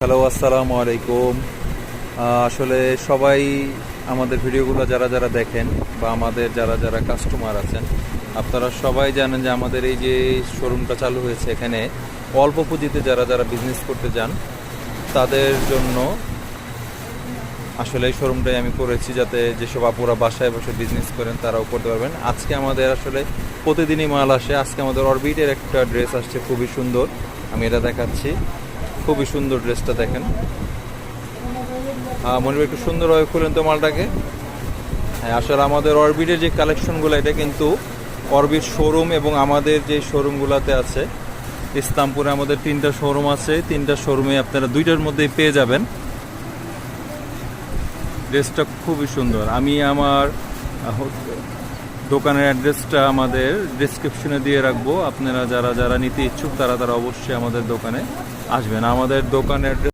Hello, আসসালামু আলাইকুম। আসলে সবাই আমাদের ভিডিওগুলো যারা যারা দেখেন বা আমাদের যারা যারা কাস্টমার আছেন, আপনারা সবাই জানেন যে আমাদের এই যে শোরুমটা চালু হয়েছে, এখানে অল্প পুঁজিতে যারা যারা বিজনেস করতে যান তাদের জন্য আসলে এই শোরুমটাই আমি করেছি, যাতে যেসব আপুরা বাসায় বসে বিজনেস করেন তারাও করতে পারবেন। আজকে আমাদের আসলে প্রতিদিনই মাল আসে। আজকে আমাদের অরবিটের একটা ড্রেস আসছে, খুবই সুন্দর। আমি এটা দেখাচ্ছি, খুবই সুন্দর ড্রেসটা দেখেন। মনির একটু সুন্দরভাবে খুলেন তো মালটাকে। হ্যাঁ, আসলে আমাদের অরবিটের যে কালেকশনগুলো, এটা কিন্তু অরবিট শোরুম এবং আমাদের যে শোরুমগুলোতে আছে, ইসলামপুরে আমাদের 3টা শোরুম আছে। 3টা শোরুমে আপনারা 2টার মধ্যেই পেয়ে যাবেন। ড্রেসটা খুবই সুন্দর। আমি আমার দোকানের অ্যাড্রেসটা আমাদের ডেসক্রিপশনে দিয়ে রাখবো। আপনারা যারা যারা নিতে ইচ্ছুক তারা তারা অবশ্যই আমাদের দোকানে আসবেন। আমাদের দোকানের